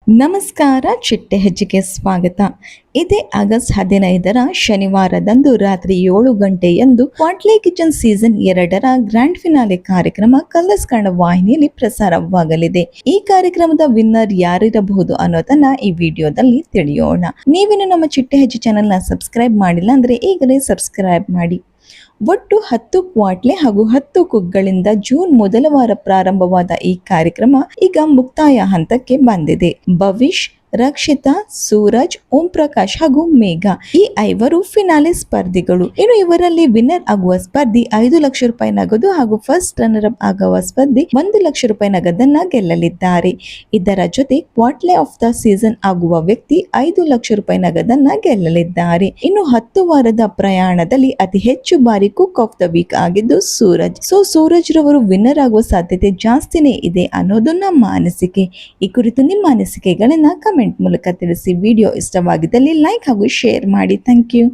ನಮಸ್ಕಾರ, ಚಿಟ್ಟೆ ಹೆಜ್ಜೆಗೆ ಸ್ವಾಗತ. ಇದೇ ಆಗಸ್ಟ್ 15ರ ಶನಿವಾರದಂದು ರಾತ್ರಿ 7 ಗಂಟೆಯಂದು ಕ್ವಾಟ್ಲೆ ಕಿಚನ್ ಸೀಸನ್ 2ರ ಗ್ರ್ಯಾಂಡ್ ಫಿನಾಲೆ ಕಾರ್ಯಕ್ರಮ ಕಲರ್ಸ್ ಕನ್ನಡ ವಾಹಿನಿಯಲ್ಲಿ ಪ್ರಸಾರವಾಗಲಿದೆ. ಈ ಕಾರ್ಯಕ್ರಮದ ವಿನ್ನರ್ ಯಾರಿರಬಹುದು ಅನ್ನೋದನ್ನ ಈ ವಿಡಿಯೋದಲ್ಲಿ ತಿಳಿಯೋಣ. ನೀವಿನ್ನು ನಮ್ಮ ಚಿಟ್ಟೆ ಹೆಜ್ಜೆ ಚಾನೆಲ್ನ ಸಬ್ಸ್ಕ್ರೈಬ್ ಮಾಡಿಲ್ಲ ಅಂದ್ರೆ ಈಗಲೇ ಸಬ್ಸ್ಕ್ರೈಬ್ ಮಾಡಿ. ಒಟ್ಟು 10 ಕ್ವಾಟ್ಲೆ ಹಾಗೂ 10 ಕುಕ್ಗಳಿಂದ ಜೂನ್ ಮೊದಲ ವಾರ ಪ್ರಾರಂಭವಾದ ಈ ಕಾರ್ಯಕ್ರಮ ಈಗ ಮುಕ್ತಾಯ ಹಂತಕ್ಕೆ ಬಂದಿದೆ. ಭವಿಷ್, ರಕ್ಷಿತಾ, ಸೂರಜ್, ಓಂ ಪ್ರಕಾಶ್ ಹಾಗೂ ಮೇಘ ಈ 5 ಫಿನಾಲೆ ಸ್ಪರ್ಧಿಗಳು. ಇನ್ನು ಇವರಲ್ಲಿ ವಿನ್ನರ್ ಆಗುವ ಸ್ಪರ್ಧಿ 5 ಲಕ್ಷ ರೂಪಾಯಿ ನಗದು ಹಾಗೂ ಫಸ್ಟ್ ರನ್ನರ್ ಅಪ್ ಆಗುವ ಸ್ಪರ್ಧಿ 1 ಲಕ್ಷ ರೂಪಾಯಿ ನಗದನ್ನ ಗೆಲ್ಲಲಿದ್ದಾರೆ. ಇದರ ಜೊತೆ ಕ್ವಾಟ್ಲೆ ಆಫ್ ದ ಸೀಸನ್ ಆಗುವ ವ್ಯಕ್ತಿ 5 ಲಕ್ಷ ರೂಪಾಯಿ ನಗದನ್ನ ಗೆಲ್ಲಲಿದ್ದಾರೆ. ಇನ್ನು 10 ವಾರದ ಪ್ರಯಾಣದಲ್ಲಿ ಅತಿ ಹೆಚ್ಚು ಬಾರಿ ಕುಕ್ ಆಫ್ ದ ವೀಕ್ ಆಗಿದ್ದು ಸೂರಜ್. ಸೂರಜ್ ರವರು ವಿನ್ನರ್ ಆಗುವ ಸಾಧ್ಯತೆ ಜಾಸ್ತಿನೇ ಇದೆ ಅನ್ನೋದು ನಮ್ಮ ಅನಿಸಿಕೆ. ಈ ಕುರಿತು ನಿಮ್ಮ ಅನಿಸಿಕೆಗಳನ್ನ ಕಮೆಂಟ್ ಮೂಲಕ ತಿಳಿಸಿ. ವಿಡಿಯೋ ಇಷ್ಟವಾಗಿದ್ದಲ್ಲಿ ಲೈಕ್ ಹಾಗೂ ಶೇರ್ ಮಾಡಿ. Thank you.